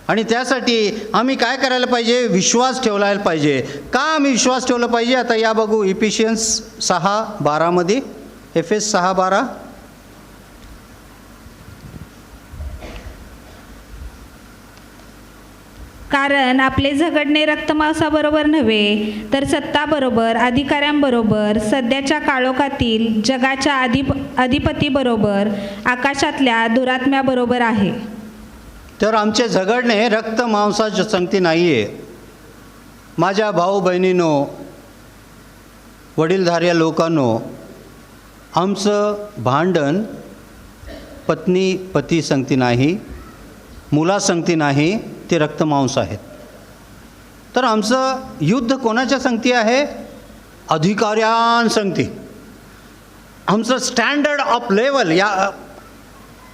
आणि त्यासाठी आम्ही काय करायला पाहिजे? विश्वास ठेवला पाहिजे. का आम्ही विश्वास ठेवला पाहिजे? आता या बघू इफिशियन्स 6:12 मध्ये. एफेस 6:12. कारण आपले झगडणे रक्तमांसाबरोबर नव्हे तर सत्ताबरोबर, अधिकाऱ्यांबरोबर, सध्याच्या काळोखातील जगाच्या अधिपतीबरोबर, आकाशातल्या दुरात्म्याबरोबर आहे. तर आमचे झगडणे रक्त मांसाची संगती नाही आहे. माझ्या भाऊ बहिणींनो, वडीलधाऱ्या लोकांनो, आमचं भांडण पत्नी पती संगती नाही, मुला संगती नाही, ते रक्तमांस आहेत. तर आमचं युद्ध कोणाच्या संगती आहे? अधिकाऱ्यांसंगती. आमचं स्टँडर्ड ऑफ लेवल, या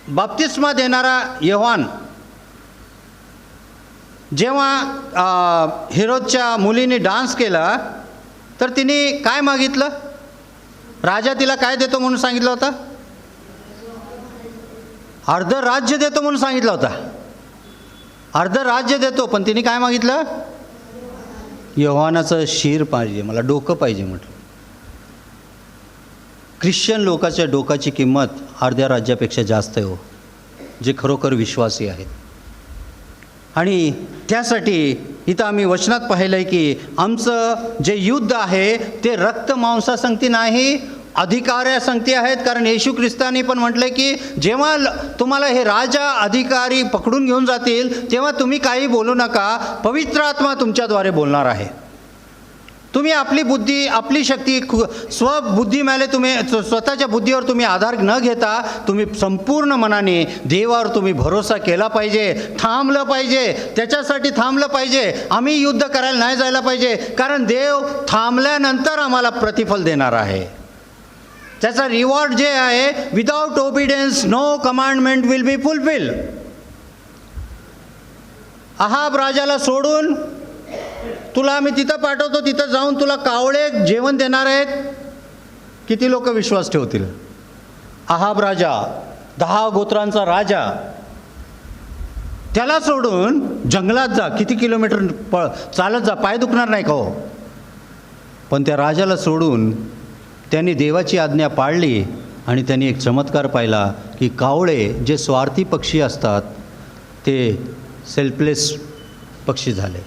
बाप्तिस्मा देणारा योहान जेव्हा हेरोदच्या मुलीने डान्स केला तर तिने काय मागितलं? राजा तिला काय देतो म्हणून सांगितलं होतं? अर्ध राज्य देतो म्हणून सांगितलं होता. अर्ध राज्य देतो, पण तिने काय मागितलं? योहानाचं शिर पाहिजे, मला डोकं पाहिजे म्हटलं. ख्रिश्चन लोकांच्या डोकाची किंमत अर्ध्या राज्यापेक्षा जास्त आहे हो, जे खरोखर विश्वासी आहेत. आणि त्यासाठी इथं आम्ही वचनात पाहिलं आहे की आमचं जे युद्ध आहे ते रक्त मांसासंगती नाही, अधिकाऱ्या संगती आहेत. कारण येशू ख्रिस्ताने पण म्हटलं की जेव्हा तुम्हाला हे राजा अधिकारी पकडून घेऊन जातील तेव्हा तुम्ही काही बोलू नका, पवित्र आत्मा तुमच्याद्वारे बोलणार आहे. तुम्ही आपली बुद्धी, आपली शक्ती, स्वबुद्धीमेले तुम्ही स्वतःच्या बुद्धीवर तुम्ही आधार न घेता तुम्ही संपूर्ण मनाने देवावर तुम्ही भरोसा केला पाहिजे, थांबलं पाहिजे, त्याच्यासाठी थांबलं पाहिजे. आम्ही युद्ध करायला नाही जायला पाहिजे, कारण देव थांबल्यानंतर आम्हाला प्रतिफल देणार आहे. त्याचा रिवॉर्ड जे आहे, without obedience no commandment will be fulfil. Ahab राजाला सोडून तुला आम्ही तिथं पाठवतो, तिथं जाऊन तुला कावळे जेवण देणार आहेत. किती लोक विश्वास ठेवतील? अहाब राजा, 10 गोत्रांचा राजा, त्याला सोडून जंगलात जा, किती किलोमीटर चालत जा, पाय दुखणार नाही का हो? पण त्या राजाला सोडून त्यांनी देवाची आज्ञा पाळली आणि त्यांनी एक चमत्कार पाहिला की कावळे जे स्वार्थी पक्षी असतात ते सेल्फलेस पक्षी झाले,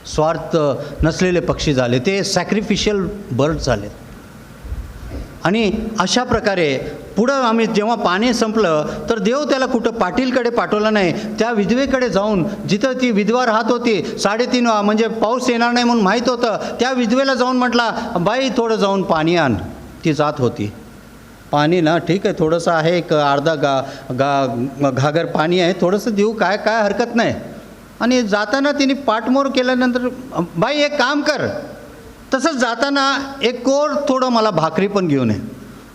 स्वार्थ नसलेले पक्षी झाले, ते सॅक्रिफिशियल बर्ड झाले. आणि अशा प्रकारे पुढं आम्ही जेव्हा पाणी संपलं तर देव त्याला कुठं पाटीलकडे पाठवलं नाही, त्या विधवेकडे जाऊन, जिथं ती विधवा राहत होती, 3.5 म्हणजे पाऊस येणार नाही म्हणून माहीत होतं, त्या विधवेला जाऊन म्हटला, बाई थोडं जाऊन पाणी आण. ती जात होती. पाणी ना ठीक आहे, थोडंसं आहे, एक अर्धा घागर पाणी आहे, थोडंसं देऊ, काय काय हरकत नाही. आणि जाताना तिने पाठमोर केल्यानंतर, बाई एक काम कर, तसंच जाताना एक कोर थोडं मला भाकरी पण घेऊन ये.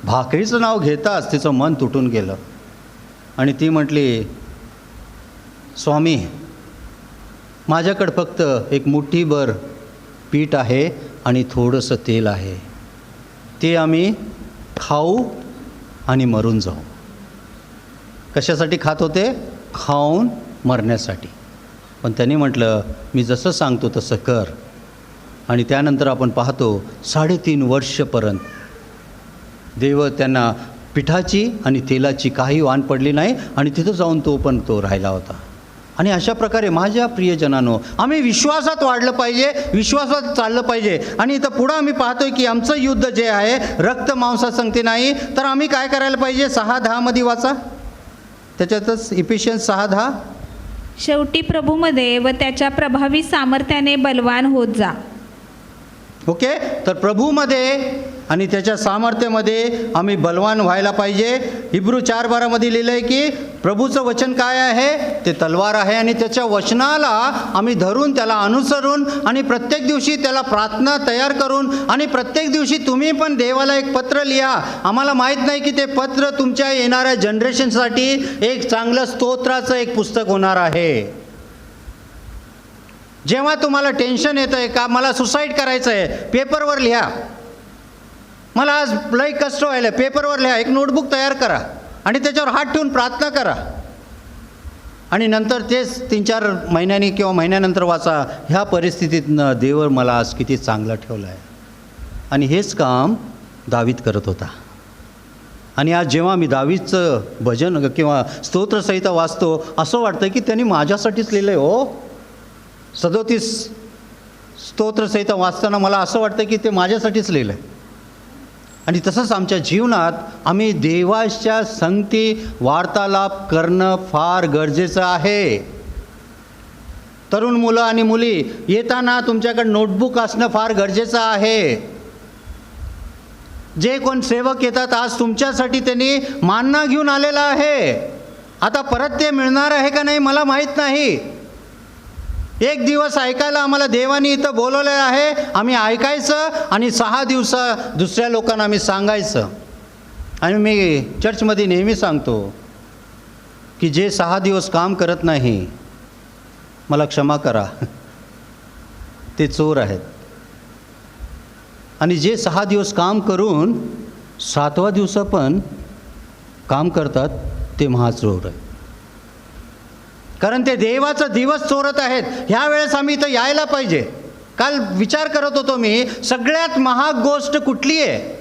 भाकरीचं नाव घेताच तिचं मन तुटून गेलं आणि ती म्हटली, स्वामी माझ्याकडं फक्त एक मुठ्ठीभर पीठ आहे आणि थोडंसं तेल आहे, ते आम्ही खाऊ आणि मरून जाऊ. कशासाठी खात होते? खाऊन मरण्यासाठी. पण त्यांनी म्हटलं, मी जसं सांगतो तसं कर. आणि त्यानंतर आपण पाहतो 3.5 वर्षपर्यंत देव त्यांना पिठाची आणि तेलाची काही वाण पडली नाही आणि तिथं जाऊन तो राहिला होता. आणि अशा प्रकारे माझ्या प्रियजनांनो, आम्ही विश्वासात वाढलं पाहिजे, विश्वासात चाललं पाहिजे. आणि इथं पुढं आम्ही पाहतोय की आमचं युद्ध जे आहे रक्त मांसासंगती नाही, तर आम्ही काय करायला पाहिजे? 6:10 मध्ये वाचा, त्याच्यातच इफिशियन्स 6:10. शेवटी प्रभूमध्ये व त्याच्या प्रभावी सामर्थ्याने बलवान होत जा. ओके, तर प्रभूमध्ये आणि त्याच्या सामर्थ्यामध्ये आम्ही बलवान व्हायला पाहिजे. हिब्रू 4:12 लिहिलं आहे की प्रभूचं वचन काय आहे? ते तलवार आहे आणि त्याच्या वचनाला आम्ही धरून, त्याला अनुसरून आणि प्रत्येक दिवशी त्याला प्रार्थना तयार करून, आणि प्रत्येक दिवशी तुम्ही पण देवाला एक पत्र लिहा. आम्हाला माहीत नाही की ते पत्र तुमच्या येणाऱ्या जनरेशनसाठी एक चांगलं स्तोत्राचं एक पुस्तक होणार आहे. जेव्हा तुम्हाला टेन्शन येतं आहे का, मला सुसाईड करायचं आहे, पेपरवर लिहा. मला आज लई कष्ट व्हायला, पेपरवर लिहा, एक नोटबुक तयार करा आणि त्याच्यावर हात ठेवून प्रार्थना करा. आणि नंतर तेच 3-4 महिन्यांनी किंवा महिन्यानंतर वाचा, ह्या परिस्थितीतनं देव मला आज किती चांगलं ठेवलं आहे. आणि हेच काम दावीद करत होता. आणि आज जेव्हा मी दावीदचं भजन किंवा स्तोत्रसहिता वाचतो, असं वाटतं की त्यांनी माझ्यासाठीच लिहिलं आहे. हो, 37 स्तोत्रसहिता वाचताना मला असं वाटतं की ते माझ्यासाठीच लिहिलं आहे. आणि तसंच आमच्या जीवनात आम्ही देवाच्या संगती वार्तालाप करणं फार गरजेचं आहे. तरुण मुलं आणि मुली, येताना तुमच्याकडे नोटबुक असणं फार गरजेचं आहे. जे कोण सेवक येतात आज तुमच्यासाठी त्यांनी मानना घेऊन आलेला आहे. आता परत ते मिळणार आहे का नाही मला माहीत नाही. एक दिवस ऐकायला आम्हाला देवानी इथं बोलवलेलं आहे, आम्ही ऐकायचं आणि 6 दिवस दुसऱ्या लोकांना आम्ही सांगायचं. आणि मी चर्चमध्ये नेहमी सांगतो की जे 6 दिवस काम करत नाही, मला क्षमा करा, ते चोर आहेत. आणि जे 6 दिवस काम करून 7व्या दिवसा पण काम करतात, ते महाचोर आहेत. कारण ते देवाचा दिवस चोरत आहेत. ह्या वेळेस आम्ही इथं यायला पाहिजे. काल विचार करत होतो मी, सगळ्यात महाग गोष्ट कुठली आहे?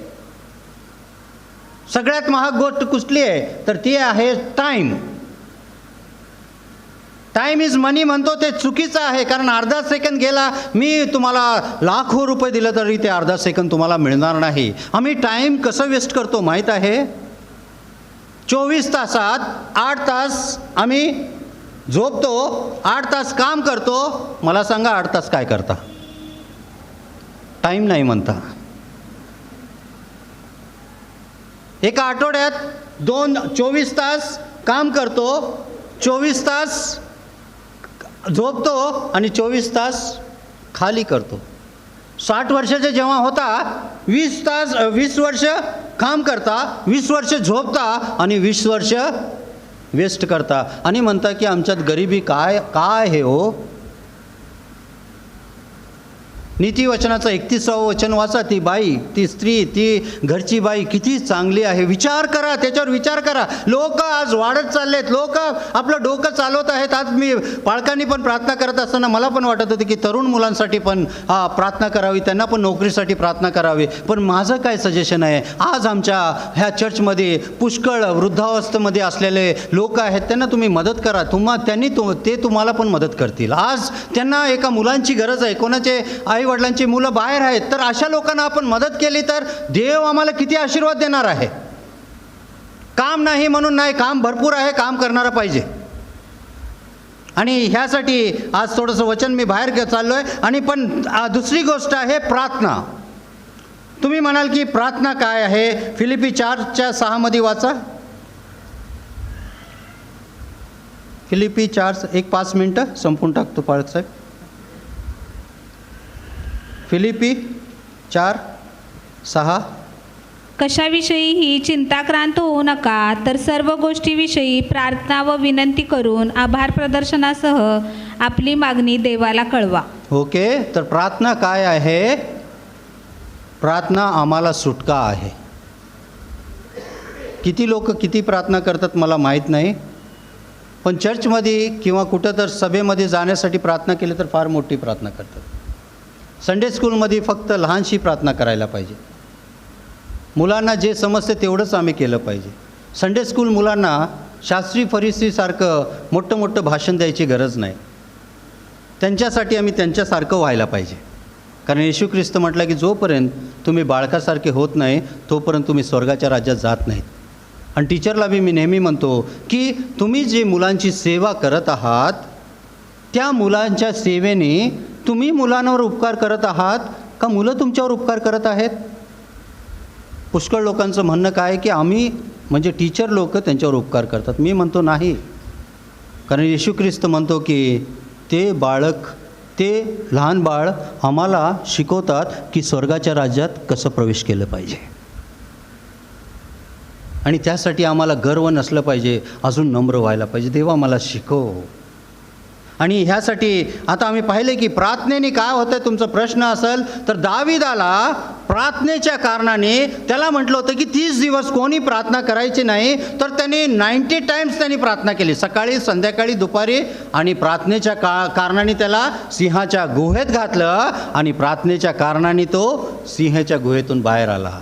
सगळ्यात महाग गोष्ट कुठली आहे? तर ती आहे टाईम. टाईम इज मनी म्हणतो ते चुकीचं आहे. कारण अर्धा सेकंद गेला, मी तुम्हाला लाखो रुपये दिलं तरी ते अर्धा सेकंद तुम्हाला मिळणार नाही. आम्ही टाईम कसं वेस्ट करतो माहीत आहे? 24 तासात 8 तास आम्ही झोपतो, 8 तास काम करतो. मला सांगा 8 तास काय करता? टाईम नाही म्हणता. एका आठवड्यात 24 तास काम करतो, 24 तास झोपतो आणि 24 तास खाली करतो. 60 वर्षाचे जेव्हा होता, 20 वर्ष काम करता, 20 वर्ष झोपता आणि 20 वर्ष वेस्ट करता. आणि म्हणता की आमच्यात गरिबी काय काय आहे हो? नीतिवचनाचं 31वं वचन वाचा. ती बाई, ती स्त्री, ती घरची बाई किती चांगली आहे. विचार करा, त्याच्यावर विचार करा. लोक आज वाढत चाललेत, लोक आपलं डोकं चालवत आहेत. आज मी पालकांनी पण प्रार्थना करत असताना मला पण वाटत होतं की तरुण मुलांसाठी पण प्रार्थना करावी, त्यांना पण नोकरीसाठी प्रार्थना करावी. पण माझं काय सजेशन आहे, आज आमच्या ह्या चर्चमध्ये पुष्कळ वृद्धावस्थेमध्ये असलेले लोक आहेत, त्यांना तुम्ही मदत करा. ते तुम्हाला पण मदत करतील. आज त्यांना एका मुलांची गरज आहे, कोणाचे आई वडिलांची मुलं बाहेर आहेत, तर अशा लोकांना आपण मदत केली तर देव आम्हाला किती आशीर्वाद देणार आहे. काम नाही म्हणून नाही, काम भरपूर आहे, काम करणारा पाहिजे. आणि ह्यासाठी आज थोडंसं वचन मी बाहेर चाललो आहे. आणि पण दुसरी गोष्ट आहे प्रार्थना. तुम्ही म्हणाल की प्रार्थना काय आहे, फिलिपी 4:6 वाचा. फिलिपी 4 एक 5 मिनटं संपून टाकतो पाळक साहेब. फिलिपी 4:6. कशाविषयीही चिंताक्रांत होऊ नका, तर सर्व गोष्टीविषयी प्रार्थना व विनंती करून आभार प्रदर्शनासह आपली मागणी देवाला कळवा. ओके, तर प्रार्थना काय आहे? प्रार्थना आम्हाला सुटका आहे. किती लोक किती प्रार्थना करतात मला माहीत नाही, पण चर्चमध्ये किंवा कुठं तर सभेमध्ये जाण्यासाठी प्रार्थना केली तर फार मोठी प्रार्थना करतात. संडे स्कूलमध्ये फक्त लहानशी प्रार्थना करायला पाहिजे. मुलांना जे समजते तेवढंच आम्ही केलं पाहिजे. संडे स्कूल मुलांना शास्त्री फरिसीसारखं मोठं भाषण द्यायची गरज नाही. त्यांच्यासाठी आम्ही त्यांच्यासारखं व्हायला पाहिजे. कारण येशू ख्रिस्त म्हटलं की जोपर्यंत तुम्ही बाळकासारखे होत नाही तोपर्यंत तुम्ही स्वर्गाच्या राज्यात जात नाहीत. आणि टीचरला बी मी नेहमी म्हणतो की तुम्ही जे मुलांची सेवा करत आहात त्या मुलांच्या सेवेने तुम्ही मुलांवर उपकार करत आहात का मुलं तुमच्यावर उपकार करत आहेत? पुष्कळ लोकांचं म्हणणं काय की आम्ही म्हणजे टीचर लोक त्यांच्यावर उपकार करतात. मी म्हणतो नाही, कारण येशू ख्रिस्त म्हणतो की ते लहान बाळ आम्हाला शिकवतात की स्वर्गाच्या राज्यात कसं प्रवेश केलं पाहिजे. आणि त्यासाठी आम्हाला गर्व नसलं पाहिजे, अजून नम्र व्हायला पाहिजे. देवा मला शिकव. आणि ह्यासाठी आता आम्ही पाहिले की प्रार्थनेने काय होतं. तुमचा प्रश्न असेल तर दावीदाला प्रार्थनेच्या कारणाने त्याला म्हटलं होतं की 30 दिवस कोणी प्रार्थना करायची नाही, तर त्यांनी 90 टाइम्स त्यांनी प्रार्थना केली, सकाळी संध्याकाळी दुपारी. आणि प्रार्थनेच्या कारणाने त्याला सिंहाच्या गुहेत घातलं आणि प्रार्थनेच्या कारणाने तो सिंहाच्या गुहेतून बाहेर आला.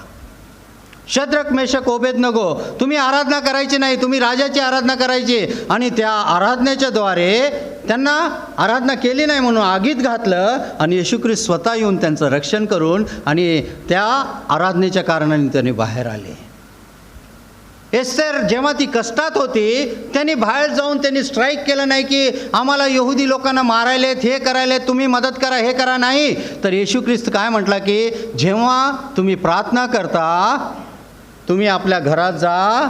शद्रक मेशक ओबेदनगो, तुम्ही आराधना करायची नाही, तुम्ही राजाची आराधना करायची. आणि त्या आराधनेच्या द्वारे त्यांना आराधना केली नाही म्हणून आगीत घातलं आणि येशू ख्रिस्त स्वतः येऊन त्यांचं रक्षण करून आणि त्या आराधनेच्या कारणाने त्यांनी बाहेर आले. एस्तेर जेव्हा ती कष्टात होती त्यांनी बाहेर जाऊन त्यांनी स्ट्राईक केलं नाही की आम्हाला यहुदी लोकांना मारायलेत, हे करायलेत, तुम्ही मदत करा, हे करा. नाही, तर येशू ख्रिस्त काय म्हटलं की जेव्हा तुम्ही प्रार्थना करता तुम्ही आपल्या घरात जा,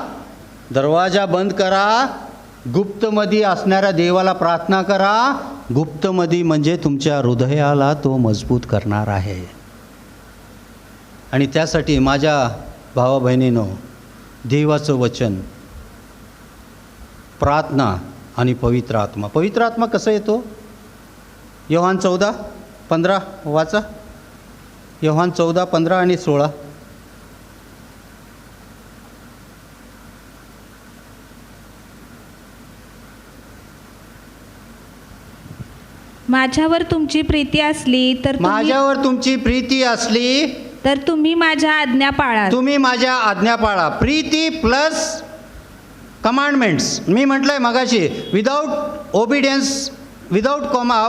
दरवाजा बंद करा, गुप्तमध्ये असणाऱ्या देवाला प्रार्थना करा. गुप्तमध्ये म्हणजे तुमच्या हृदयाला तो मजबूत करणार आहे. आणि त्यासाठी माझ्या भावा बहिणींनो, देवाचं वचन, प्रार्थना आणि पवित्र आत्मा. पवित्र आत्मा कसं येतो? योहान 14:15 वाचा. योहान 14:15 आणि 16. माझ्यावर तुमची प्रीती असली तर तुम्ही माझ्या आज्ञा पाळा. तुम्ही माझ्या आज्ञा पाळा. Preeti plus commandments. मी म्हटलंय मगाशी, without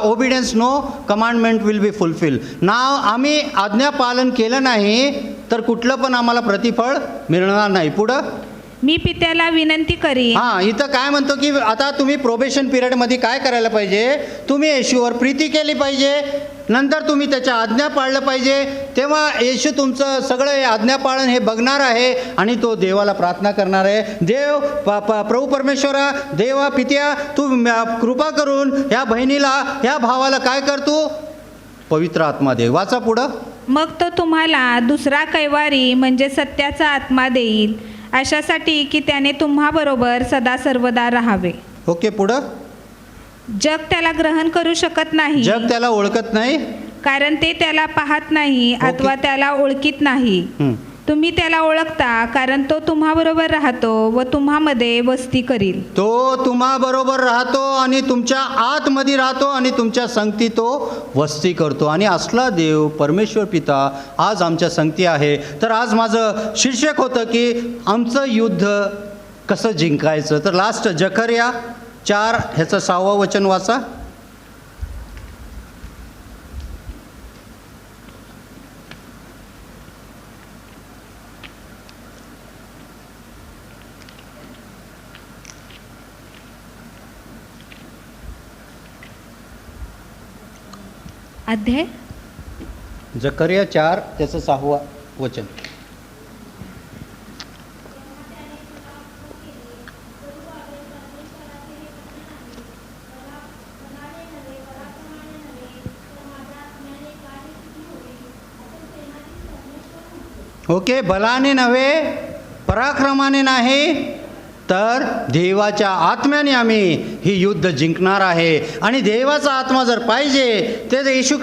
obedience no commandment will be fulfil. आम्ही आज्ञा पालन केलं नाही तर कुठलं पण आम्हाला प्रतिफळ मिळणार नाही. पुढं मी पित्याला विनंती करीन. इथं काय म्हणतो की आता तुम्ही प्रोबेशन पिरियडमध्ये काय करायला पाहिजे? तुम्ही येशूवर प्रीती केली पाहिजे, नंतर तुम्ही त्याच्या आज्ञा पाळलं पाहिजे. तेव्हा येशू तुमचं सगळं आज्ञा पाळन हे बघणार आहे आणि तो देवाला प्रार्थना करणार आहे. देव प्रभू परमेश्वरा, देवा पित्या, तू कृपा करून ह्या बहिणीला, ह्या भावाला काय कर, तू पवित्र आत्मा दे. वाचा पुढं. मग तो तुम्हाला दुसरा कैवारी म्हणजे सत्याचा आत्मा देईल, अशासाठी की त्याने तुम्हाबरोबर सदा सर्वदा राहावे. ओके, पुढं. जग त्याला ग्रहण करू शकत नाही, जग त्याला ओळखत नाही, कारण ते त्याला पाहत नाही अथवा त्याला ओळखीत नाही. हं. तुम्ही त्याला ओळखता, कारण तो तुम्हाबरोबर राहतो व तुम्हामध्ये वस्ती करील. तो तुम्हाबरोबर राहतो आणि तुमच्या आतमध्ये राहतो आणि तुमच्या संगती तो वस्ती करतो. आणि असला देव परमेश्वर पिता आज आमच्या संगती आहे. तर आज माझं शीर्षक होतं की आमचं युद्ध कसं जिंकायचं. तर लास्ट जकर्या 4 ह्याचं 6वं वचन वाचा. अध्याय जकर्या 4 त्याचं 6वं वचन. ओके, बलाने नव्हे, पराक्रमाने नाही, तर देवाच्या आत्म्याने आम्ही ही युद्ध जिंकणार आहे. आणि देवाचा आत्मा जर पाहिजे ते येशू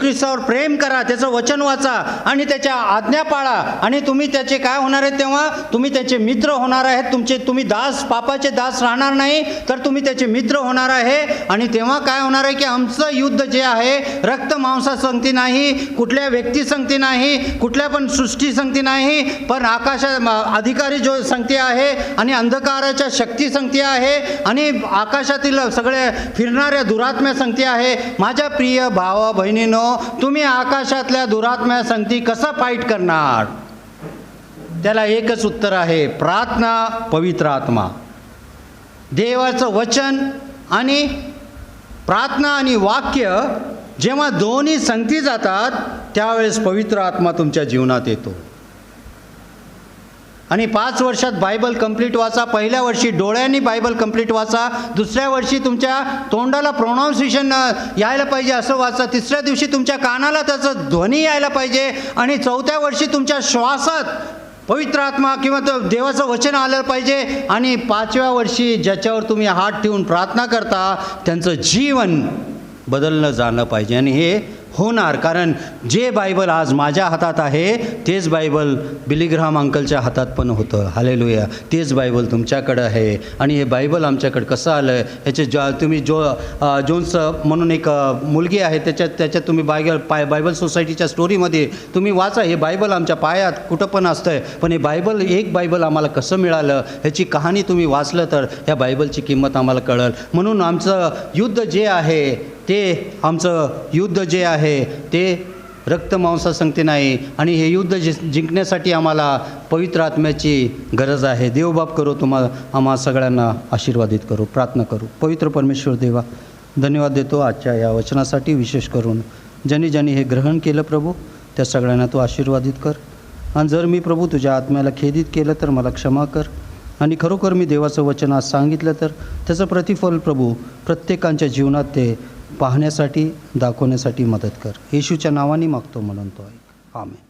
ख्रिस्तावर प्रेम करा, त्याचं वचन वाचा आणि त्याच्या आज्ञा पाळा. आणि तुम्ही त्याचे काय होणार आहेत, तेव्हा तुम्ही त्याचे मित्र होणार आहेत. तुम्ही पापाचे दास राहणार नाही, तर तुम्ही त्याचे मित्र होणार आहे. आणि तेव्हा काय होणार आहे की आमचं युद्ध जे आहे रक्त मांसा संगती नाही, कुठल्या व्यक्ती संगती नाही, कुठल्या पण सृष्टी संगती नाही, पण अधिकारी जो संगती आहे आणि अंधकाराच्या शक्ती संगती आहे आणि आकाशातील सगळे फिरणाऱ्या दुरात्म्या संगती आहे. माझ्या प्रिय भावा बहिणींनो, तुम्ही आकाशातल्या दुरात्म्या संगती कसं फाईट करणार? त्याला एकच उत्तर आहे, प्रार्थना, पवित्र आत्मा. देवाचं वचन आणि प्रार्थना आणि वाक्य जेव्हा दोन्ही संगती जातात त्यावेळेस पवित्र आत्मा तुमच्या जीवनात येतो. आणि 5 वर्षात बायबल कंप्लीट वाचा. पहिल्या वर्षी डोळ्यांनी बायबल कंप्लीट वाचा. दुसऱ्या वर्षी तुमच्या तोंडाला प्रोनाऊन्सिएशन यायला पाहिजे असं वाचा. तिसऱ्या दिवशी तुमच्या कानाला त्याचं ध्वनी यायला पाहिजे. आणि 4थ्या वर्षी तुमच्या श्वासात पवित्र आत्मा किंवा तो देवाचं वचन आलं पाहिजे. आणि 5व्या वर्षी ज्याच्यावर तुम्ही हात ठेवून प्रार्थना करता त्यांचं जीवन बदललं जाणं पाहिजे. आणि हे होणार, कारण जे बायबल आज माझ्या हातात आहे तेच बायबल बिली ग्राहम अंकलच्या हातात पण होतं. हालेलुया. तेच बायबल तुमच्याकडं आहे. आणि हे बायबल आमच्याकडं कसं आलं ह्याचे तुम्ही जोन्स म्हणून एक मुलगी आहे त्याच्यात तुम्ही बायबल सोसायटीच्या स्टोरीमध्ये तुम्ही वाचा. हे बायबल आमच्या पायात कुठं पण असतं आहे, पण हे एक बायबल आम्हाला कसं मिळालं ह्याची कहाणी तुम्ही वाचलं तर ह्या बायबलची किंमत आम्हाला कळेल. म्हणून आमचं युद्ध जे आहे ते रक्त मांसा संगती नाही. आणि हे युद्ध जिंकण्यासाठी आम्हाला पवित्र आत्म्याची गरज आहे. देवबाप करो आम्हा सगळ्यांना आशीर्वादित करू. प्रार्थना करू. पवित्र परमेश्वर देवा, धन्यवाद देतो आजच्या या वचनासाठी. विशेष करून ज्यांनी हे ग्रहण केलं प्रभू त्या सगळ्यांना तू आशीर्वादित कर. आणि जर मी प्रभू तुझ्या आत्म्याला खेदित केलं तर मला क्षमा कर. आणि खरोखर मी देवाचं वचन आज सांगितलं तर त्याचं प्रतिफल प्रभू प्रत्येकांच्या जीवनात ते पाहण्यासाठी दाखवण्यासाठी मदत कर. येशूच्या नावाने मागतो म्हणून तो ऐक. आमेन.